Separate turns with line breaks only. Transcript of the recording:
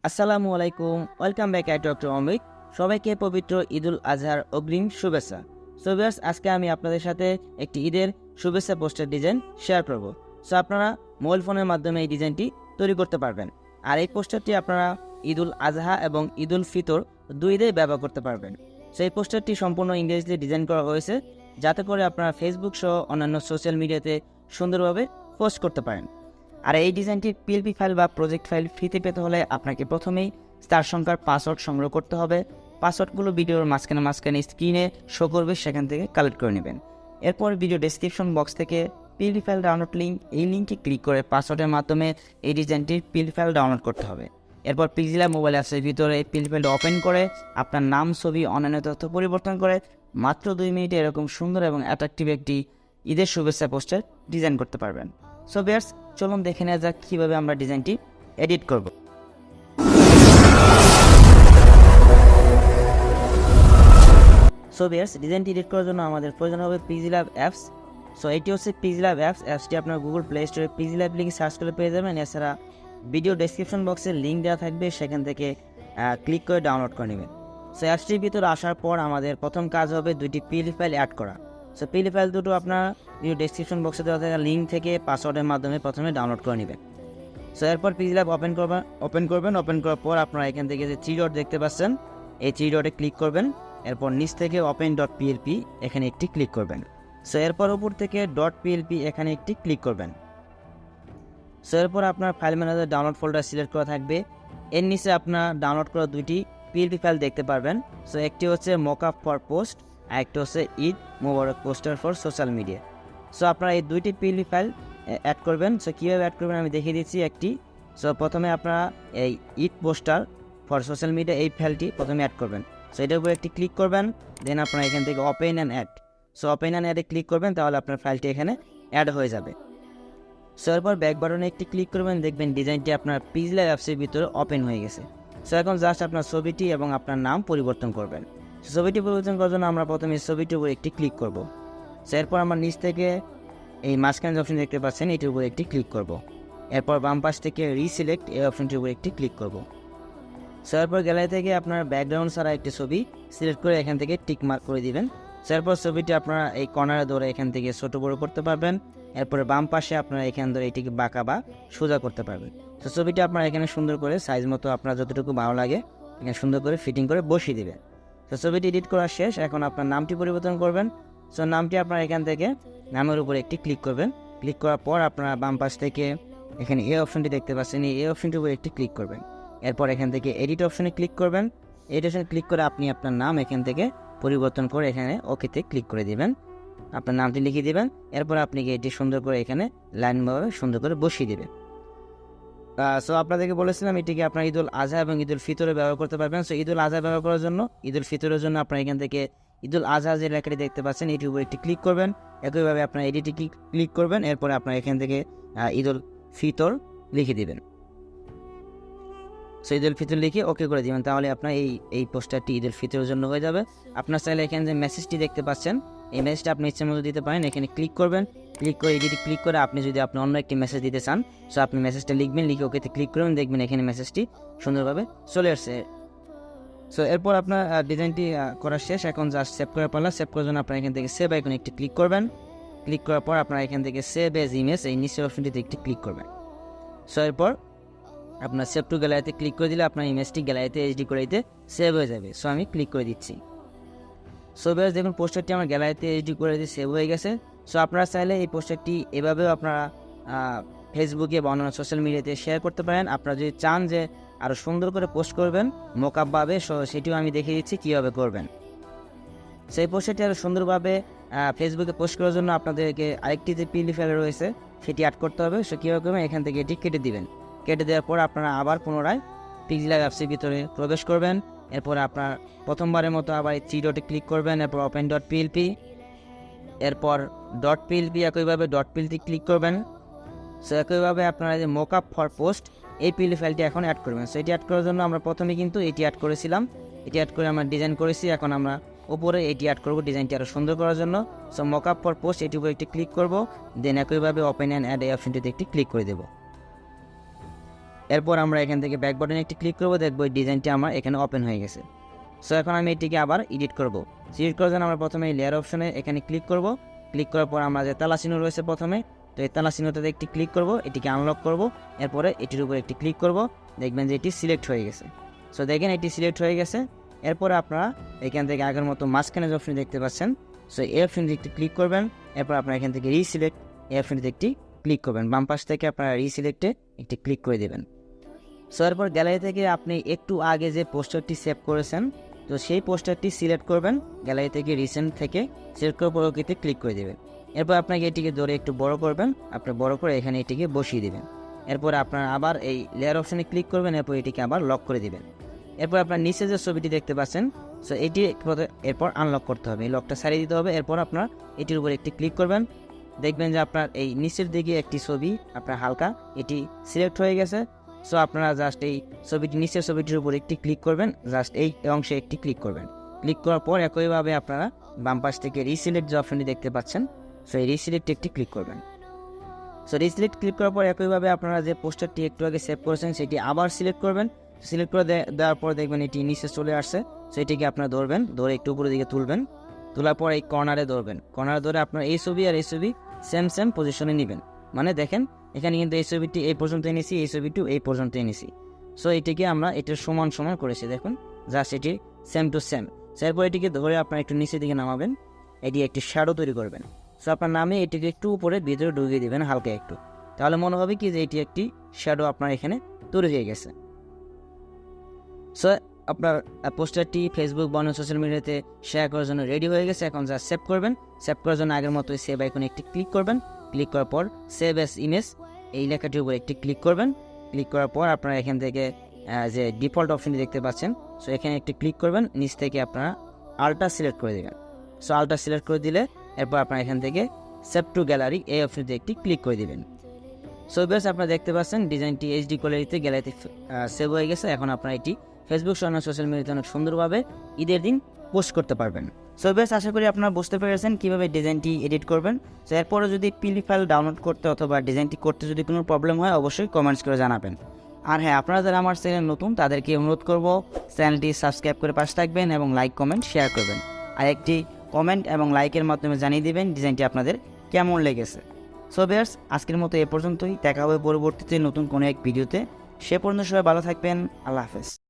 আসসালামু আলাইকুম, welcome back এট doctor Amit. সবাইকে পবিত্র ঈদুল আজহার অগ্রিম শুভেচ্ছা। সো ভিউয়ার্স, আজকে আমি আপনাদের সাথে একটি ঈদের শুভেচ্ছা পোস্টার ডিজাইন শেয়ার করব। সো আপনারা মোবাইল ফোনের মাধ্যমে এই ডিজাইনটি তৈরি করতে পারবেন। আর এই পোস্টারটি আপনারা ঈদুল আজহা এবং ঈদুল ফিতর দুই ঈদেই ব্যবহার করতে পারবেন। সো এই পোস্টারটি সম্পূর্ণ ইংরেজিতে ডিজাইন করা হয়েছে, যাতে করে আপনারা ফেসবুক সহ অন্যান্য সোশ্যাল মিডিয়াতে সুন্দরভাবে পোস্ট করতে পারেন। আর এই ডিজাইনটির পিএলপি ফাইল বা প্রজেক্ট ফাইল ফ্রিতে পেতে হলে আপনাকে প্রথমেই স্টার সংখ্যার পাসওয়ার্ড সংগ্রহ করতে হবে। পাসওয়ার্ডগুলো ভিডিওর মাঝখানে স্ক্রিনে শো করবে, সেখান থেকে কালেক্ট করে নেবেন। এরপর ভিডিও ডেসক্রিপশন বক্স থেকে পিএলপি ফাইল ডাউনলোড লিঙ্ক, এই লিঙ্কে ক্লিক করে পাসওয়ার্ডের মাধ্যমে এই ডিজাইনটির পিএলপি ফাইল ডাউনলোড করতে হবে। এরপর pixellab মোবাইল অ্যাপসের ভিতরে এই পিএলপি ফাইলটা ওপেন করে আপনার নাম, ছবি, অন্যান্য তথ্য পরিবর্তন করে মাত্র 2 মিনিটে এরকম সুন্দর এবং অ্যাট্রাকটিভ একটি ঈদের শুভেচ্ছা পোস্টার ডিজাইন করতে পারবেন। সো ভিউয়ার্স, চলুন দেখে নেওয়া যাক কীভাবে আমরা ডিজাইনটি এডিট করব। সো ভিউয়ার্স, ডিজাইনটি এডিট করার জন্য আমাদের প্রয়োজন হবে pixellab অ্যাপস। সো এটি হচ্ছে pixellab অ্যাপসটি আপনার গুগল প্লে স্টোরে pixellab লিঙ্ক সার্চ করে পেয়ে যাবেন। এছাড়া ভিডিও ডেসক্রিপশন বক্সে লিঙ্ক দেওয়া থাকবে, সেখান থেকে ক্লিক করে ডাউনলোড করে নেবেন। সো অ্যাপসটির ভিতরে আসার পর আমাদের প্রথম কাজ হবে দুইটি পিএলপি ফাইল অ্যাড করা। সো পিএলপি ফাইল দুটো আপনার ভিডিও ডেসক্রিপশন বক্সে দেওয়া থাকা লিঙ্ক থেকে পাসওয়ার্ডের মাধ্যমে প্রথমে ডাউনলোড করে নেবেন। সো এরপর pixellab ওপেন করার পর আপনারা এখান থেকে যে 3 ডট দেখতে পাচ্ছেন, এই 3 ডটে ক্লিক করবেন। এরপর নিচ থেকে open.plp এখানে একটি ক্লিক করবেন। সো এরপর উপর থেকে .plp এখানে একটি ক্লিক করবেন। সো এরপর আপনার file manager download folder select করা থাকবে। এর নিচে আপনার ডাউনলোড করা দুইটি পিএলপি ফাইল দেখতে পারবেন। সো একটি হচ্ছে মকআপ ফর পোস্ট, আর একটি হচ্ছে Eid Mubarak poster for social media. So আপনারা এই দুইটি পিএলপি ফাইল অ্যাড করবেন। সো কীভাবে অ্যাড করবেন আমি দেখিয়ে দিচ্ছি একটি। সো প্রথমে আপনারা এই Eid poster for social media এই ফাইলটি প্রথমে অ্যাড করবেন। সো এটার উপরে একটি ক্লিক করবেন, দেন আপনারা এখান থেকে open and add. So open and অ্যাডে ক্লিক করবেন, তাহলে আপনার ফাইলটি এখানে অ্যাড হয়ে যাবে। সো এরপর ব্যাক বাটনে একটি ক্লিক করবেন, দেখবেন ডিজাইনটি আপনার pixellab অ্যাপসের ভিতরে ওপেন হয়ে গেছে। সো এখন জাস্ট আপনার ছবিটি এবং আপনার নাম পরিবর্তন করবেন। ছবিটি পরিবর্তন করার জন্য আমরা প্রথমে ছবিটির উপর একটি ক্লিক করব। সো এরপর আমরা নিচ থেকে এই মাঝখানে যে অপশন দেখতে পাচ্ছেন, এটির উপর একটি ক্লিক করব। এরপর বাম পাশ থেকে রিসিলেক্ট এই অপশনটির উপর একটি ক্লিক করব। সো এরপর গ্যালারি থেকে আপনার ব্যাকগ্রাউন্ড ছাড়া একটি ছবি সিলেক্ট করে এখান থেকে টিক মার্ক করে দিবেন। সো এরপর ছবিটি আপনারা এই কর্নারে ধরে এখান থেকে ছোট বড় করতে পারবেন। এরপরে বাম পাশে আপনারা এখান ধরে এটিকে বাঁকা বা সোজা করতে পারবেন। তো ছবিটি আপনারা এখানে সুন্দর করে সাইজ মতো আপনার যতটুকু ভালো লাগে এখানে সুন্দর করে ফিটিং করে বসিয়ে দেবেন। তো ছবিটি এডিট করা শেষ, এখন আপনার নামটি পরিবর্তন করবেন। সো নামটি আপনারা এখান থেকে নামের উপরে একটি ক্লিক করবেন। ক্লিক করার পর আপনারা বাম পাশ থেকে এখানে এই অপশনটি দেখতে পাচ্ছেন, এই অপশনটির উপরে একটি ক্লিক করবেন। এরপর এখান থেকে এডিট অপশনে ক্লিক করবেন। এডিট অপশনে ক্লিক করে আপনি আপনার নাম এখান থেকে পরিবর্তন করে এখানে ওকেতে ক্লিক করে দেবেন। আপনার নামটি লিখে দেবেন। এরপর আপনি এটি সুন্দর করে এখানে লাইনভাবে সুন্দর করে বসিয়ে দেবেন। সো আপনাদেরকে বলেছিলাম এটিকে আপনার ঈদুল আজহা এবং ঈদুল ফিতরে ব্যবহার করতে পারবেন। সো ঈদুল আজহা ব্যবহার করার জন্য, ঈদুল ফিতরের জন্য আপনার এখান থেকে ঈদুল আজহা যে লেখাটি দেখতে পাচ্ছেন, এটির উপর একটি ক্লিক করবেন। একইভাবে আপনার এডিটে ক্লিক করবেন। এরপরে আপনার এখান থেকে ঈদুল ফিতর লিখে দেবেন। সো ঈদুল ফিতর লিখে ওকে করে দিবেন, তাহলে আপনার এই পোস্টারটি ঈদুল ফিতরের জন্য হয়ে যাবে। আপনার চাইলে এখানে যে মেসেজটি দেখতে পাচ্ছেন, এই মেসেজটা আপনি ইচ্ছা মতো দিতে পারেন। এখানে ক্লিক করবেন, ক্লিক করে এডিটে ক্লিক করে আপনি যদি আপনি অন্য একটি মেসেজ দিতে চান, সো আপনি মেসেজটা লিখবেন, লিখে ওকেতে ক্লিক করবেন, দেখবেন এখানে মেসেজটি সুন্দরভাবে চলে আসছে। সো এরপর আপনার ডিজাইনটি করা শেষ, এখন জাস্ট সেভ করার পালা। সেভ করার জন্য আপনার এখান থেকে সেভ আইকনে একটি ক্লিক করবেন। ক্লিক করার পর আপনার এখান থেকে সেভ এজ ইমেজ এই নিচের অপশনটিতে একটি ক্লিক করবেন। সো এরপর আপনার সেভ টু গ্যালারিতে ক্লিক করে দিলে আপনার ইমেজটি গ্যালারিতে এইচডি কোয়ালিটিতে সেভ হয়ে যাবে। সো আমি ক্লিক করে দিচ্ছি। সো ভিউয়ার্স, দেখুন পোস্টারটি আমার গ্যালারিতে এইচডি কোয়ালিটিতে সেভ হয়ে গেছে। সো আপনারা চাইলে এই পোস্টারটি এভাবেও আপনারা ফেসবুকে বা অন্যান্য সোশ্যাল মিডিয়াতে শেয়ার করতে পারেন। আপনারা যদি চান যে আরও সুন্দর করে পোস্ট করবেন মোকাবভাবে, সেটিও আমি দেখিয়ে দিচ্ছি কীভাবে করবেন। সেই পোস্টারটি আরও সুন্দরভাবে ফেসবুকে পোস্ট করার জন্য আপনাদেরকে আরেকটি যে পিএলপি ফাইল রয়েছে সেটি অ্যাড করতে হবে। সো কীভাবে করবেন, এখান থেকে এটি কেটে দিবেন। কেটে দেওয়ার পর আপনারা আবার পুনরায় pixellab অ্যাপসের ভিতরে প্রবেশ করবেন। এরপর আপনার প্রথমবারের মতো আবার এই 3 ডটে ক্লিক করবেন। এরপর open.plp, এরপর .plp, একইভাবে .plp ক্লিক করবেন। সো একইভাবে আপনারা যে মকআপ ফর পোস্ট এই পিএলপি ফাইলটি এখন অ্যাড করবেন। সো এটি অ্যাড করার জন্য আমরা প্রথমে কিন্তু এটি অ্যাড করেছিলাম, এটি অ্যাড করে আমরা ডিজাইন করেছি। এখন আমরা উপরে এটি অ্যাড করব ডিজাইনটি আরও সুন্দর করার জন্য। সো মকআপ ফর পোস্ট এটির উপর একটি ক্লিক করব, দেন একইভাবে ওপেন অ্যান্ড অ্যাড এই অপশনটিতে একটি ক্লিক করে দেবো। এরপর আমরা এখান থেকে ব্যাক বাটনে একটি ক্লিক করবো, দেখবো এই ডিজাইনটি আমার এখানে ওপেন হয়ে গেছে। সো এখন আমি এটিকে আবার এডিট করব। এডিট করার জন্য আমরা প্রথমে এই লেয়ার অপশনে এখানে ক্লিক করব। ক্লিক করার পর আমরা যে তালা চিহ্ন রয়েছে প্রথমে, তো এই তালা চিহ্নটাতে একটি ক্লিক করব, এটিকে আনলক করব। এরপরে এটির উপর একটি ক্লিক করব, দেখবেন যে এটি সিলেক্ট হয়ে গেছে। সো দেখেন এটি সিলেক্ট হয়ে গেছে। এরপরে আপনারা এখান থেকে আগের মতো মাঝখানে যে অপশন দেখতে পাচ্ছেন, সো এই অপশনটি একটি ক্লিক করবেন। এরপর আপনারা এখান থেকে রিসিলেক্ট এই অপশনটিতে একটি ক্লিক করবেন। বাম পাশ থেকে আপনারা রিসিলেক্টে একটি ক্লিক করে দেবেন। সো এরপর গ্যালারি থেকে আপনি একটু আগে যে পোস্টারটি সেভ করেছেন, তো সেই পোস্টারটি সিলেক্ট করবেন। গ্যালারি থেকে রিসেন্ট থেকে সিলেক্ট করে পরবর্তীতে ক্লিক করে দেবেন। এরপর আপনাকে এটিকে ধরে একটু বড় করবেন, আপনি বড় করে এখানে এটিকে বসিয়ে দেবেন। এরপর আপনারা আবার এই লেয়ার অপশানে ক্লিক করবেন, এরপর এটিকে আবার লক করে দেবেন। এরপর আপনার নিচে যে ছবিটি দেখতে পাচ্ছেন, সো এটি এরপর আনলক করতে হবে, এই লকটা ছাড়িয়ে দিতে হবে। এরপর আপনার এটির উপর একটি ক্লিক করবেন, দেখবেন যে আপনার এই নিচের দিকে একটি ছবি আপনার হালকা এটি সিলেক্ট হয়ে গেছে। সো আপনারা জাস্ট এই ছবিটি নিচের ছবিটির উপর একটি ক্লিক করবেন, জাস্ট এই অংশে একটি ক্লিক করবেন। ক্লিক করার পর একইভাবে আপনারা বাম পাশ থেকে রিসিলেক্ট যে অপশনটি দেখতে পাচ্ছেন, সো এই রিসিলেক্টে একটি ক্লিক করবেন। সো রিসিলেক্ট ক্লিক করার পর একইভাবে আপনারা যে পোস্টারটি একটু আগে সেভ করেছেন সেটি আবার সিলেক্ট করবেন। সিলেক্ট করে দেওয়ার পর দেখবেন এটি নিচে চলে আসছে। সো এটিকে আপনারা ধরবেন, ধরে একটু উপরের দিকে তুলবেন। তোলার পর এই কর্নারে ধরবেন, কর্নারে ধরে আপনার এই ছবি আর এই ছবি সেম পজিশনে নেবেন। মানে দেখেন এখানে কিন্তু এই ছবিটি এই পর্যন্ত এনেছি, এই ছবিটিও এই পর্যন্ত এনেছি। সো এটিকে আমরা এটার সমান করেছি, দেখুন জাস্ট এটি সেম টু সেম। এরপর এটিকে ধরে আপনার একটু নিচের দিকে নামাবেন, এটি একটি শ্যাডো তৈরি করবেন। সো আপনার নামে এটিকে একটু উপরে ভিতরে ঢুকিয়ে দিবেন হালকা একটু, তাহলে মনে হবে কি যে এটি একটি শ্যাডো আপনার এখানে তৈরি হয়ে গেছে। সো আপনার পোস্টারটি ফেসবুক বা অন্য সোশ্যাল মিডিয়াতে শেয়ার করার জন্য রেডি হয়ে গেছে। এখন যা সেভ করবেন, সেভ করার জন্য আগের মতো সেভ আইকনে একটি ক্লিক করবেন। ক্লিক করার পর সেভ অ্যাজ ইমেজ এই লেখাটির উপর একটি ক্লিক করবেন। ক্লিক করার পর আপনারা এখান থেকে যে ডিফল্ট অপশনটি দেখতে পাচ্ছেন, সো এখানে একটি ক্লিক করবেন। নিচ থেকে আপনারা আলটা সিলেক্ট করে দেবেন। সো আলটা সিলেক্ট করে দিলে এরপর আপনারা এখান থেকে সেভ টু গ্যালারি এই অপশনটিতে একটি ক্লিক করে দেবেন। সো বেশ আপনারা দেখতে পাচ্ছেন ডিজাইনটি এইচডি কোয়ালিটিতে গ্যালারিতে সেভ হয়ে গেছে। এখন আপনারা এটি ফেসবুক সহ সোশ্যাল মিডিয়াতে অনেক সুন্দরভাবে ঈদের দিন পোস্ট করতে পারবেন। সো বেশ আশা করি আপনারা বুঝতে পেরেছেন কীভাবে ডিজাইনটি এডিট করবেন। সো এরপরে যদি পিডি ফাইল ডাউনলোড করতে অথবা ডিজাইনটি করতে যদি কোনো প্রবলেম হয় অবশ্যই কমেন্টস করে জানাবেন। আর হ্যাঁ, আপনারা যারা আমার চ্যানেল নতুন তাদেরকে অনুরোধ করব চ্যানেলটি সাবস্ক্রাইব করে পাশে থাকবেন এবং লাইক কমেন্ট শেয়ার করবেন। আর একটি কমেন্ট এবং লাইকের মাধ্যমে জানিয়ে দেবেন ডিজাইনটি আপনাদের কেমন লেগেছে। সো বেয়ার্স আজকের মতো এ পর্যন্তই, দেখা হবে পরবর্তীতে নতুন কোনো এক ভিডিওতে। সে পর্যন্ত সবাই ভালো থাকবেন। আল্লাহ হাফেজ।